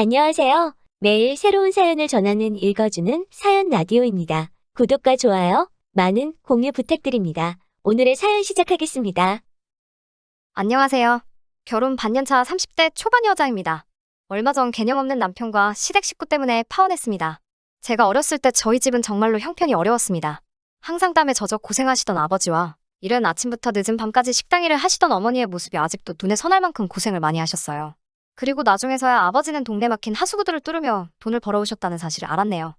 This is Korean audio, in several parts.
안녕하세요. 매일 새로운 사연을 전하는 읽어주는 사연 라디오입니다. 구독과 좋아요, 많은 공유 부탁드립니다. 오늘의 사연 시작하겠습니다. 안녕하세요. 결혼 반년차 30대 초반 여자입니다. 얼마 전 개념 없는 남편과 시댁 식구 때문에 파혼했습니다. 제가 어렸을 때 저희 집은 정말로 형편이 어려웠습니다. 항상 땀에 젖어 고생하시던 아버지와 이른 아침부터 늦은 밤까지 식당 일을 하시던 어머니의 모습이 아직도 눈에 선할 만큼 고생을 많이 하셨어요. 그리고 나중에서야 아버지는 동네 막힌 하수구들을 뚫으며 돈을 벌어오셨다는 사실을 알았네요.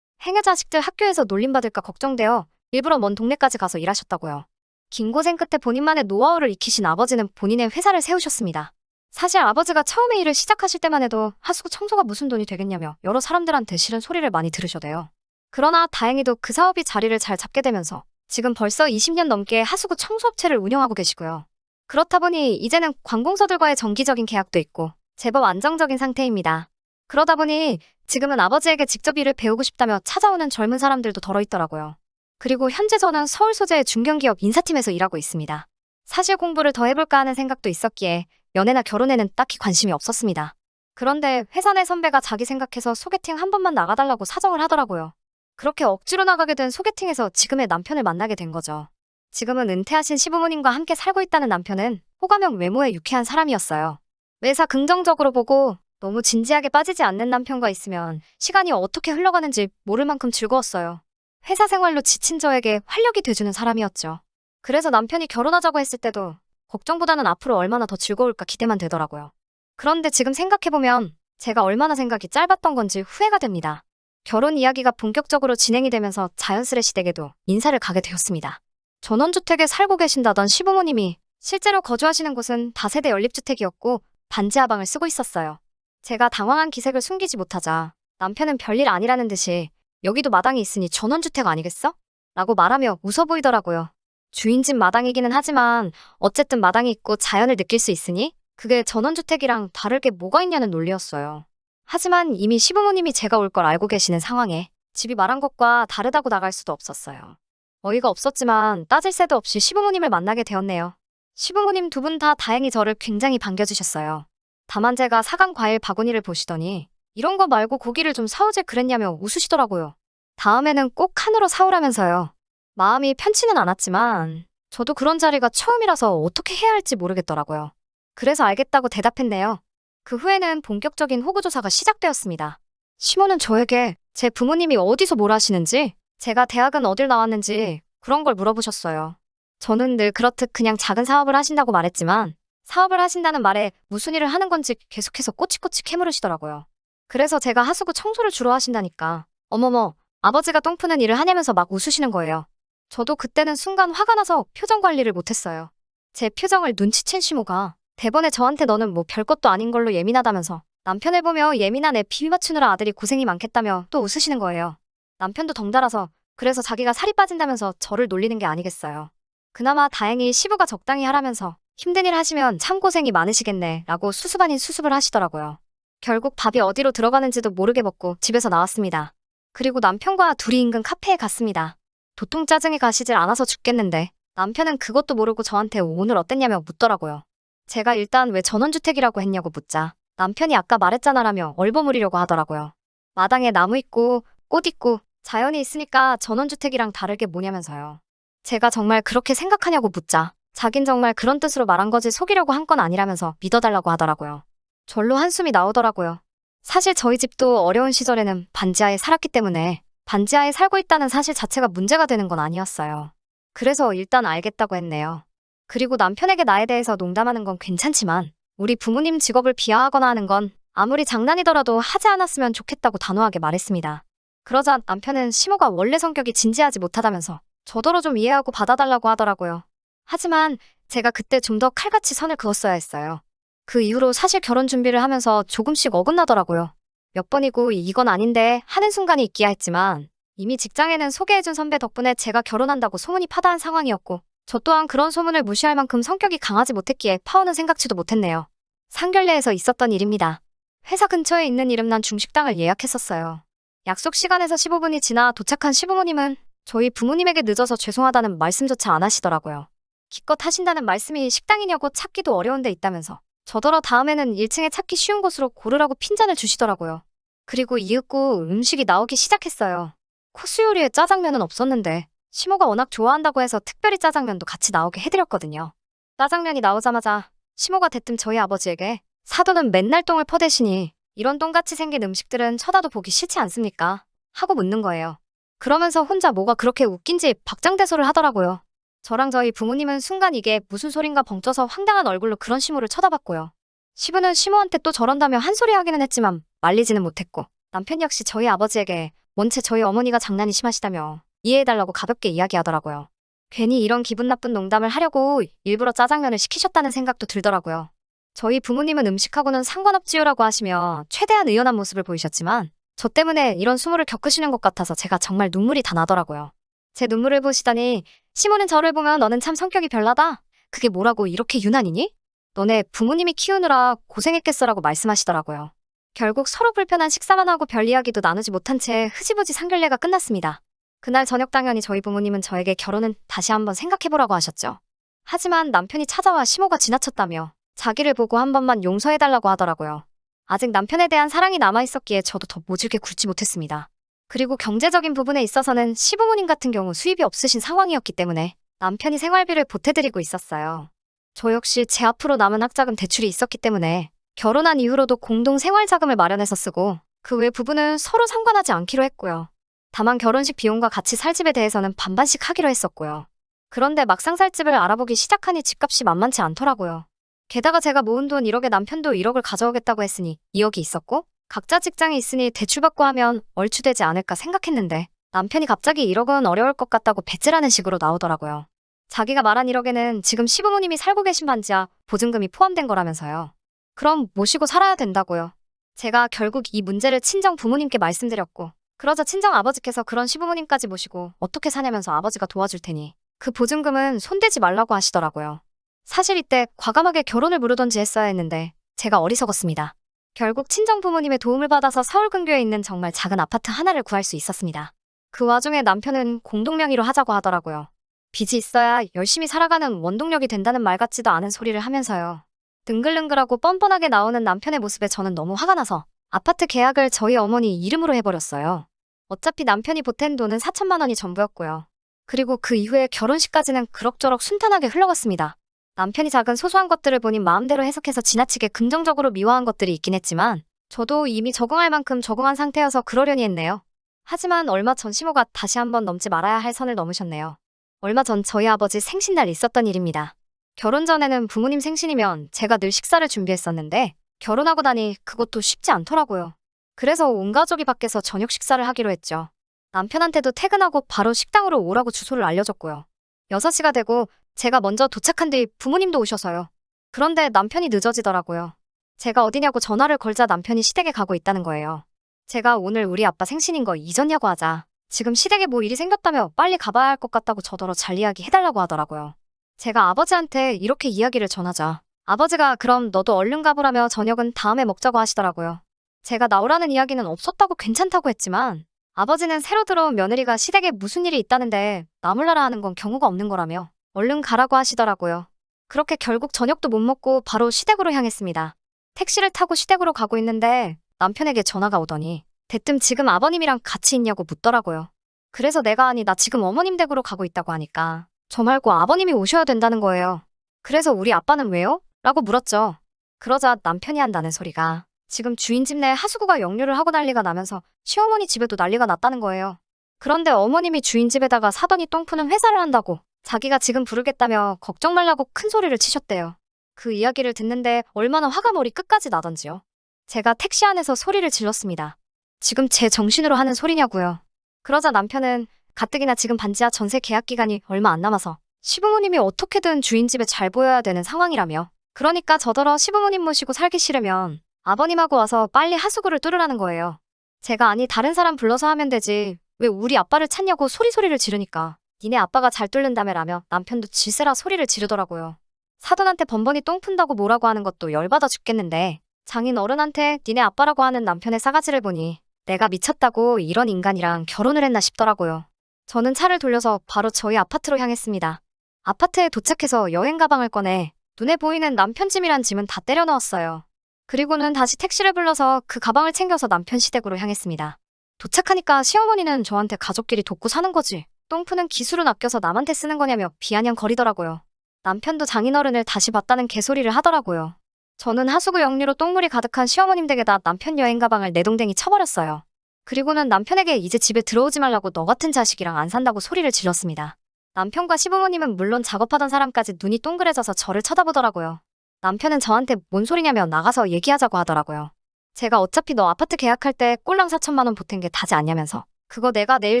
행여 자식들 학교에서 놀림받을까 걱정되어 일부러 먼 동네까지 가서 일하셨다고요. 긴 고생 끝에 본인만의 노하우를 익히신 아버지는 본인의 회사를 세우셨습니다. 사실 아버지가 처음에 일을 시작하실 때만 해도 하수구 청소가 무슨 돈이 되겠냐며 여러 사람들한테 싫은 소리를 많이 들으셔대요. 그러나 다행히도 그 사업이 자리를 잘 잡게 되면서 지금 벌써 20년 넘게 하수구 청소업체를 운영하고 계시고요. 그렇다 보니 이제는 관공서들과의 정기적인 계약도 있고 제법 안정적인 상태입니다. 그러다 보니 지금은 아버지에게 직접 일을 배우고 싶다며 찾아오는 젊은 사람들도 덜어 있더라고요. 그리고 현재 저는 서울 소재의 중견기업 인사팀에서 일하고 있습니다. 사실 공부를 더 해볼까 하는 생각도 있었기에 연애나 결혼에는 딱히 관심이 없었습니다. 그런데 회사 내 선배가 자기 생각해서 소개팅 한 번만 나가달라고 사정을 하더라고요. 그렇게 억지로 나가게 된 소개팅에서 지금의 남편을 만나게 된 거죠. 지금은 은퇴하신 시부모님과 함께 살고 있다는 남편은 호감형 외모에 유쾌한 사람이었어요. 매사 긍정적으로 보고 너무 진지하게 빠지지 않는 남편과 있으면 시간이 어떻게 흘러가는지 모를 만큼 즐거웠어요. 회사 생활로 지친 저에게 활력이 돼주는 사람이었죠. 그래서 남편이 결혼하자고 했을 때도 걱정보다는 앞으로 얼마나 더 즐거울까 기대만 되더라고요. 그런데 지금 생각해보면 제가 얼마나 생각이 짧았던 건지 후회가 됩니다. 결혼 이야기가 본격적으로 진행이 되면서 자연스레 시댁에도 인사를 가게 되었습니다. 전원주택에 살고 계신다던 시부모님이 실제로 거주하시는 곳은 다세대 연립주택이었고 반지하방을 쓰고 있었어요. 제가 당황한 기색을 숨기지 못하자 남편은 별일 아니라는 듯이 여기도 마당이 있으니 전원주택 아니겠어? 라고 말하며 웃어 보이더라고요. 주인집 마당이기는 하지만 어쨌든 마당이 있고 자연을 느낄 수 있으니 그게 전원주택이랑 다를 게 뭐가 있냐는 논리였어요. 하지만 이미 시부모님이 제가 올 걸 알고 계시는 상황에 집이 말한 것과 다르다고 나갈 수도 없었어요. 어이가 없었지만 따질 새도 없이 시부모님을 만나게 되었네요. 시부모님 두 분 다 다행히 저를 굉장히 반겨주셨어요. 다만 제가 사간 과일 바구니를 보시더니 이런 거 말고 고기를 좀 사오지 그랬냐며 웃으시더라고요. 다음에는 꼭 칸으로 사오라면서요. 마음이 편치는 않았지만 저도 그런 자리가 처음이라서 어떻게 해야 할지 모르겠더라고요. 그래서 알겠다고 대답했네요. 그 후에는 본격적인 호구조사가 시작되었습니다. 시모는 저에게 제 부모님이 어디서 뭘 하시는지, 제가 대학은 어딜 나왔는지 그런 걸 물어보셨어요. 저는 늘 그렇듯 그냥 작은 사업을 하신다고 말했지만 사업을 하신다는 말에 무슨 일을 하는 건지 계속해서 꼬치꼬치 캐물으시더라고요. 그래서 제가 하수구 청소를 주로 하신다니까 어머머 아버지가 똥 푸는 일을 하냐면서 막 웃으시는 거예요. 저도 그때는 순간 화가 나서 표정 관리를 못했어요. 제 표정을 눈치챈 시모가 대번에 저한테 너는 뭐 별것도 아닌 걸로 예민하다면서 남편을 보며 예민한 애 비비 맞추느라 아들이 고생이 많겠다며 또 웃으시는 거예요. 남편도 덩달아서 그래서 자기가 살이 빠진다면서 저를 놀리는 게 아니겠어요. 그나마 다행히 시부가 적당히 하라면서 힘든 일 하시면 참 고생이 많으시겠네 라고 수습 아닌 수습을 하시더라고요. 결국 밥이 어디로 들어가는지도 모르게 먹고 집에서 나왔습니다. 그리고 남편과 둘이 인근 카페에 갔습니다. 도통 짜증이 가시질 않아서 죽겠는데 남편은 그것도 모르고 저한테 오늘 어땠냐며 묻더라고요. 제가 일단 왜 전원주택이라고 했냐고 묻자 남편이 아까 말했잖아라며 얼버무리려고 하더라고요. 마당에 나무 있고 꽃 있고 자연이 있으니까 전원주택이랑 다를 게 뭐냐면서요. 제가 정말 그렇게 생각하냐고 묻자 자긴 정말 그런 뜻으로 말한 거지 속이려고 한 건 아니라면서 믿어달라고 하더라고요. 절로 한숨이 나오더라고요. 사실 저희 집도 어려운 시절에는 반지하에 살았기 때문에 반지하에 살고 있다는 사실 자체가 문제가 되는 건 아니었어요. 그래서 일단 알겠다고 했네요. 그리고 남편에게 나에 대해서 농담하는 건 괜찮지만 우리 부모님 직업을 비하하거나 하는 건 아무리 장난이더라도 하지 않았으면 좋겠다고 단호하게 말했습니다. 그러자 남편은 시모가 원래 성격이 진지하지 못하다면서 저더러 좀 이해하고 받아달라고 하더라고요. 하지만 제가 그때 좀 더 칼같이 선을 그었어야 했어요. 그 이후로 사실 결혼 준비를 하면서 조금씩 어긋나더라고요. 몇 번이고 이건 아닌데 하는 순간이 있기야 했지만 이미 직장에는 소개해준 선배 덕분에 제가 결혼한다고 소문이 파다한 상황이었고 저 또한 그런 소문을 무시할 만큼 성격이 강하지 못했기에 파혼은 생각지도 못했네요. 상견례에서 있었던 일입니다. 회사 근처에 있는 이름난 중식당을 예약했었어요. 약속 시간에서 15분이 지나 도착한 시부모님은 저희 부모님에게 늦어서 죄송하다는 말씀조차 안 하시더라고요. 기껏 하신다는 말씀이 식당이냐고 찾기도 어려운 데 있다면서 저더러 다음에는 1층에 찾기 쉬운 곳으로 고르라고 핀잔을 주시더라고요. 그리고 이윽고 음식이 나오기 시작했어요. 코스 요리에 짜장면은 없었는데 시모가 워낙 좋아한다고 해서 특별히 짜장면도 같이 나오게 해드렸거든요. 짜장면이 나오자마자 시모가 대뜸 저희 아버지에게 사돈은 맨날 똥을 퍼대시니 이런 똥같이 생긴 음식들은 쳐다도 보기 싫지 않습니까? 하고 묻는 거예요. 그러면서 혼자 뭐가 그렇게 웃긴지 박장대소를 하더라고요. 저랑 저희 부모님은 순간 이게 무슨 소린가 벙쪄서 황당한 얼굴로 그런 시모를 쳐다봤고요. 시부는 시모한테 또 저런다며 한 소리 하기는 했지만 말리지는 못했고 남편 역시 저희 아버지에게 원체 저희 어머니가 장난이 심하시다며 이해해달라고 가볍게 이야기하더라고요. 괜히 이런 기분 나쁜 농담을 하려고 일부러 짜장면을 시키셨다는 생각도 들더라고요. 저희 부모님은 음식하고는 상관없지요라고 하시며 최대한 의연한 모습을 보이셨지만 저 때문에 이런 수모를 겪으시는 것 같아서 제가 정말 눈물이 다 나더라고요. 제 눈물을 보시더니 시모는 저를 보면 너는 참 성격이 별나다. 그게 뭐라고 이렇게 유난이니? 너네 부모님이 키우느라 고생했겠어라고 말씀하시더라고요. 결국 서로 불편한 식사만 하고 별 이야기도 나누지 못한 채 흐지부지 상견례가 끝났습니다. 그날 저녁 당연히 저희 부모님은 저에게 결혼은 다시 한번 생각해보라고 하셨죠. 하지만 남편이 찾아와 시모가 지나쳤다며 자기를 보고 한 번만 용서해달라고 하더라고요. 아직 남편에 대한 사랑이 남아있었기에 저도 더 모질게 굴지 못했습니다. 그리고 경제적인 부분에 있어서는 시부모님 같은 경우 수입이 없으신 상황이었기 때문에 남편이 생활비를 보태드리고 있었어요. 저 역시 제 앞으로 남은 학자금 대출이 있었기 때문에 결혼한 이후로도 공동 생활자금을 마련해서 쓰고 그 외 부분은 서로 상관하지 않기로 했고요. 다만 결혼식 비용과 같이 살 집에 대해서는 반반씩 하기로 했었고요. 그런데 막상 살 집을 알아보기 시작하니 집값이 만만치 않더라고요. 게다가 제가 모은 돈 1억에 남편도 1억을 가져오겠다고 했으니 2억이 있었고 각자 직장이 있으니 대출받고 하면 얼추 되지 않을까 생각했는데 남편이 갑자기 1억은 어려울 것 같다고 배째라는 식으로 나오더라고요. 자기가 말한 1억에는 지금 시부모님이 살고 계신 반지하 보증금이 포함된 거라면서요. 그럼 모시고 살아야 된다고요. 제가 결국 이 문제를 친정 부모님께 말씀드렸고 그러자 친정 아버지께서 그런 시부모님까지 모시고 어떻게 사냐면서 아버지가 도와줄 테니 그 보증금은 손대지 말라고 하시더라고요. 사실 이때 과감하게 결혼을 무르던지 했어야 했는데 제가 어리석었습니다. 결국 친정 부모님의 도움을 받아서 서울 근교에 있는 정말 작은 아파트 하나를 구할 수 있었습니다. 그 와중에 남편은 공동명의로 하자고 하더라고요. 빚이 있어야 열심히 살아가는 원동력이 된다는 말 같지도 않은 소리를 하면서요. 능글능글하고 뻔뻔하게 나오는 남편의 모습에 저는 너무 화가 나서 아파트 계약을 저희 어머니 이름으로 해버렸어요. 어차피 남편이 보탠 돈은 4천만 원이 전부였고요. 그리고 그 이후에 결혼식까지는 그럭저럭 순탄하게 흘러갔습니다. 남편이 작은 소소한 것들을 본인 마음대로 해석해서 지나치게 긍정적으로 미화한 것들이 있긴 했지만 저도 이미 적응할 만큼 적응한 상태여서 그러려니 했네요. 하지만 얼마 전 시모가 다시 한번 넘지 말아야 할 선을 넘으셨네요. 얼마 전 저희 아버지 생신날 있었던 일입니다. 결혼 전에는 부모님 생신이면 제가 늘 식사를 준비했었는데 결혼하고 나니 그것도 쉽지 않더라고요. 그래서 온 가족이 밖에서 저녁 식사를 하기로 했죠. 남편한테도 퇴근하고 바로 식당으로 오라고 주소를 알려줬고요. 6시가 되고 제가 먼저 도착한 뒤 부모님도 오셔서요. 그런데 남편이 늦어지더라고요. 제가 어디냐고 전화를 걸자 남편이 시댁에 가고 있다는 거예요. 제가 오늘 우리 아빠 생신인 거 잊었냐고 하자 지금 시댁에 뭐 일이 생겼다며 빨리 가봐야 할 것 같다고 저더러 잘 이야기 해달라고 하더라고요. 제가 아버지한테 이렇게 이야기를 전하자 아버지가 그럼 너도 얼른 가보라며 저녁은 다음에 먹자고 하시더라고요. 제가 나오라는 이야기는 없었다고 괜찮다고 했지만 아버지는 새로 들어온 며느리가 시댁에 무슨 일이 있다는데 나몰라라 하는 건 경우가 없는 거라며 얼른 가라고 하시더라고요. 그렇게 결국 저녁도 못 먹고 바로 시댁으로 향했습니다. 택시를 타고 시댁으로 가고 있는데 남편에게 전화가 오더니 대뜸 지금 아버님이랑 같이 있냐고 묻더라고요. 그래서 내가 아니 나 지금 어머님 댁으로 가고 있다고 하니까 저 말고 아버님이 오셔야 된다는 거예요. 그래서 우리 아빠는 왜요? 라고 물었죠. 그러자 남편이 한다는 소리가 지금 주인 집 내 하수구가 역류를 하고 난리가 나면서 시어머니 집에도 난리가 났다는 거예요. 그런데 어머님이 주인 집에다가 사돈이 똥 푸는 회사를 한다고 자기가 지금 부르겠다며 걱정 말라고 큰 소리를 치셨대요. 그 이야기를 듣는데 얼마나 화가 머리 끝까지 나던지요. 제가 택시 안에서 소리를 질렀습니다. 지금 제 정신으로 하는 소리냐고요. 그러자 남편은 가뜩이나 지금 반지하 전세 계약 기간이 얼마 안 남아서 시부모님이 어떻게든 주인 집에 잘 보여야 되는 상황이라며 그러니까 저더러 시부모님 모시고 살기 싫으면 아버님하고 와서 빨리 하수구를 뚫으라는 거예요. 제가 아니 다른 사람 불러서 하면 되지 왜 우리 아빠를 찾냐고 소리를 지르니까 니네 아빠가 잘 뚫는다며라며 남편도 질세라 소리를 지르더라고요. 사돈한테 번번이 똥 푼다고 뭐라고 하는 것도 열받아 죽겠는데 장인 어른한테 니네 아빠라고 하는 남편의 싸가지를 보니 내가 미쳤다고 이런 인간이랑 결혼을 했나 싶더라고요. 저는 차를 돌려서 바로 저희 아파트로 향했습니다. 아파트에 도착해서 여행 가방을 꺼내 눈에 보이는 남편 짐이란 짐은 다 때려 넣었어요. 그리고는 다시 택시를 불러서 그 가방을 챙겨서 남편 시댁으로 향했습니다. 도착하니까 시어머니는 저한테 가족끼리 돕고 사는 거지. 똥푸는 기술은 아껴서 남한테 쓰는 거냐며 비아냥거리더라고요. 남편도 장인어른을 다시 봤다는 개소리를 하더라고요. 저는 하수구 역류로 똥물이 가득한 시어머님 댁에다 남편 여행 가방을 내동댕이 쳐버렸어요. 그리고는 남편에게 이제 집에 들어오지 말라고 너 같은 자식이랑 안 산다고 소리를 질렀습니다. 남편과 시부모님은 물론 작업하던 사람까지 눈이 동그래져서 저를 쳐다보더라고요. 남편은 저한테 뭔 소리냐며 나가서 얘기하자고 하더라고요. 제가 어차피 너 아파트 계약할 때 꼴랑 4천만 원 보탠 게 다지 않냐면서 그거 내가 내일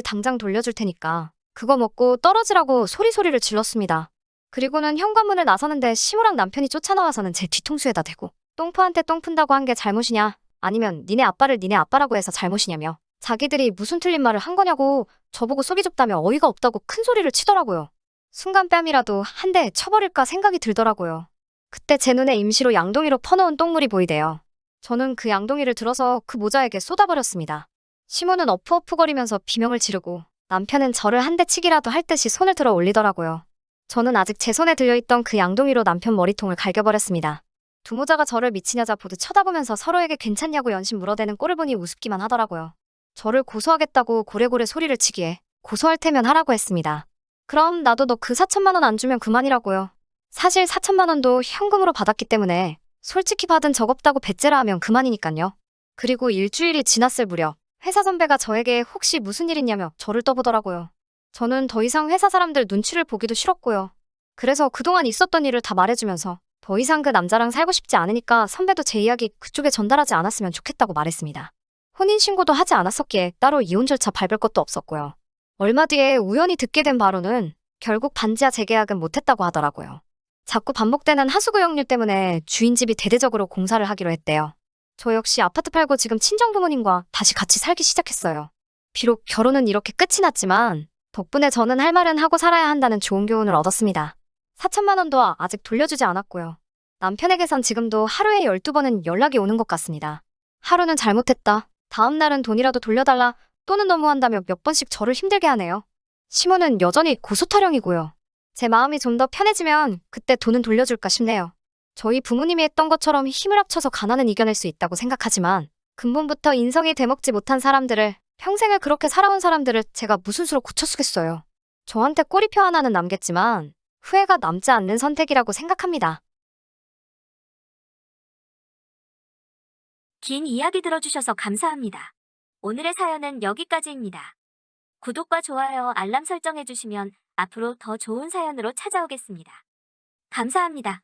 당장 돌려줄 테니까 그거 먹고 떨어지라고 소리소리를 질렀습니다. 그리고는 현관문을 나서는데 시무랑 남편이 쫓아나와서는 제 뒤통수에다 대고 똥푸한테 똥 푼다고 한 게 잘못이냐 아니면 니네 아빠를 니네 아빠라고 해서 잘못이냐며 자기들이 무슨 틀린 말을 한 거냐고 저보고 속이 좁다며 어이가 없다고 큰 소리를 치더라고요. 순간 뺨이라도 한 대 쳐버릴까 생각이 들더라고요. 그때 제 눈에 임시로 양동이로 퍼놓은 똥물이 보이대요. 저는 그 양동이를 들어서 그 모자에게 쏟아버렸습니다. 시모는 어프어프거리면서 비명을 지르고 남편은 저를 한 대 치기라도 할 듯이 손을 들어 올리더라고요. 저는 아직 제 손에 들려있던 그 양동이로 남편 머리통을 갈겨버렸습니다. 두 모자가 저를 미친 여자 보듯 쳐다보면서 서로에게 괜찮냐고 연신 물어대는 꼴을 보니 우습기만 하더라고요. 저를 고소하겠다고 고래고래 소리를 치기에 고소할 테면 하라고 했습니다. 그럼 나도 너 그 4천만 원 안 주면 그만이라고요. 사실 4천만 원도 현금으로 받았기 때문에 솔직히 받은 적 없다고 배째라 하면 그만이니깐요. 그리고 일주일이 지났을 무렵 회사 선배가 저에게 혹시 무슨 일 있냐며 저를 떠보더라고요. 저는 더 이상 회사 사람들 눈치를 보기도 싫었고요. 그래서 그동안 있었던 일을 다 말해주면서 더 이상 그 남자랑 살고 싶지 않으니까 선배도 제 이야기 그쪽에 전달하지 않았으면 좋겠다고 말했습니다. 혼인신고도 하지 않았었기에 따로 이혼 절차 밟을 것도 없었고요. 얼마 뒤에 우연히 듣게 된 바로는 결국 반지하 재계약은 못했다고 하더라고요. 자꾸 반복되는 하수구 역류 때문에 주인집이 대대적으로 공사를 하기로 했대요. 저 역시 아파트 팔고 지금 친정부모님과 다시 같이 살기 시작했어요. 비록 결혼은 이렇게 끝이 났지만 덕분에 저는 할 말은 하고 살아야 한다는 좋은 교훈을 얻었습니다. 4천만 원도 아직 돌려주지 않았고요. 남편에게선 지금도 하루에 12번은 연락이 오는 것 같습니다. 하루는 잘못했다. 다음 날은 돈이라도 돌려달라. 또는 너무한다며 몇 번씩 저를 힘들게 하네요. 시모는 여전히 고소타령이고요. 제 마음이 좀 더 편해지면 그때 돈은 돌려줄까 싶네요. 저희 부모님이 했던 것처럼 힘을 합쳐서 가난은 이겨낼 수 있다고 생각하지만 근본부터 인성이 되먹지 못한 사람들을 평생을 그렇게 살아온 사람들을 제가 무슨 수로 고쳐쓰겠어요. 저한테 꼬리표 하나는 남겠지만 후회가 남지 않는 선택이라고 생각합니다. 긴 이야기 들어주셔서 감사합니다. 오늘의 사연은 여기까지입니다. 구독과 좋아요, 알람 설정해주시면 앞으로 더 좋은 사연으로 찾아오겠습니다. 감사합니다.